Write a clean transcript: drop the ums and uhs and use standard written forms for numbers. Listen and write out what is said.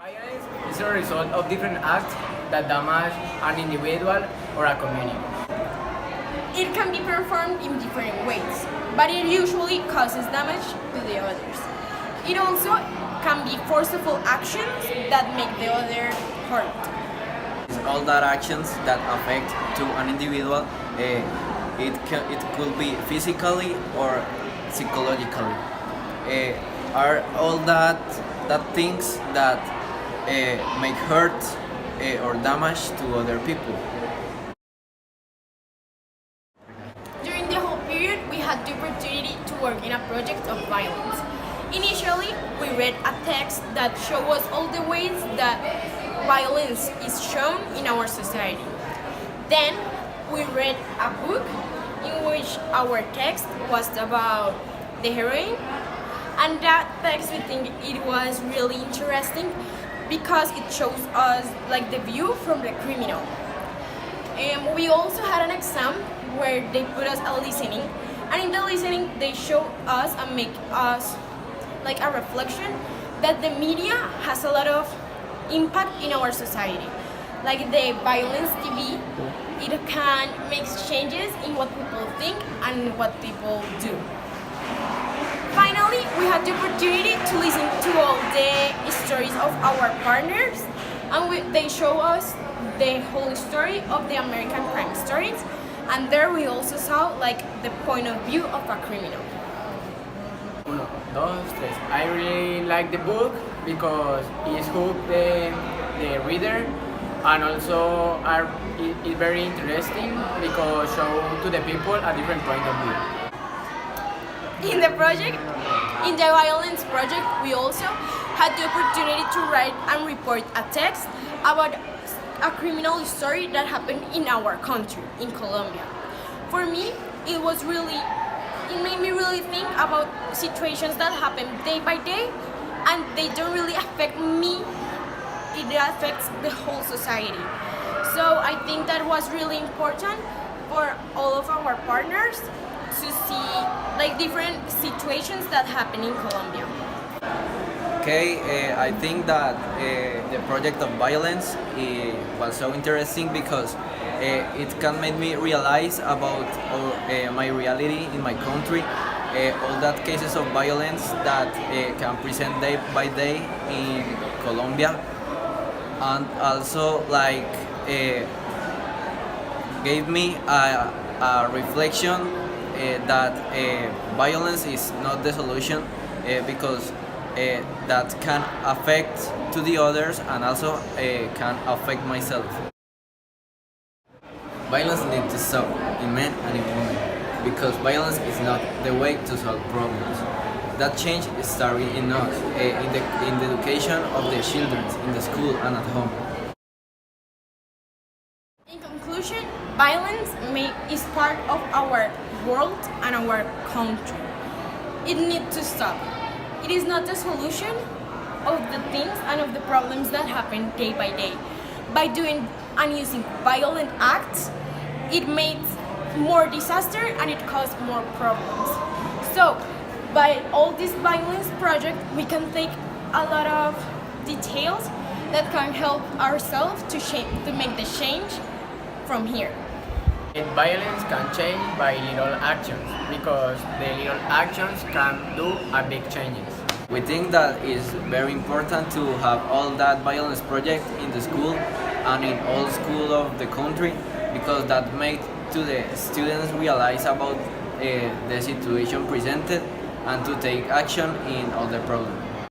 Violence is a result of different acts that damage an individual or a community. It can be performed in different ways, but it usually causes damage to the others. It also can be forceful actions that make the other hurt. All that actions that affect to an individual, it could be physically or psychologically. Are all that things that make hurt or damage to other people. During the whole period, we had the opportunity to work in a project of violence. Initially, we read a text that showed us all the ways that violence is shown in our society. Then, we read a book in which our text was about the heroine, and that text we think it was really interesting because it shows us like the view from the criminal. We also had an exam where they put us a listening, and in the listening they show us and make us like a reflection that the media has a lot of impact in our society. Like the violence TV, it can make changes in what people think and what people do. Finally, we had the opportunity to listen to all the stories of our partners, and they show us the whole story of the American crime stories, and there we also saw like the point of view of a criminal. Uno, dos, tres. I really like the book because it hooks the reader, and also it's very interesting because show to the people a different point of view. In the violence project, we also had the opportunity to write and report a text about a criminal story that happened in our country, in Colombia. For me, it made me really think about situations that happen day by day, and they don't really affect me, it affects the whole society. So I think that was really important for all of our partners to see like different situations that happen in Colombia. Okay, I think that the project of violence was so interesting because it can make me realize about my reality in my country, all that cases of violence that can present day by day in Colombia, and also like gave me a reflection that violence is not the solution because that can affect to the others and also can affect myself. Violence needs to stop in men and in women because violence is not the way to solve problems. That change is starting in us, in the education of the children, in the school and at home. In conclusion, violence is part of our world and our country. It needs to stop. It is not the solution of the things and of the problems that happen day by day. By doing and using violent acts, it makes more disaster and it causes more problems. So, by all this violence project, we can take a lot of details that can help ourselves to make the change from here. Violence can change by little actions because the little actions can do a big changes. We think that it's very important to have all that violence project in the school and in all schools of the country because that makes to the students realize about the situation presented and to take action in all the problems.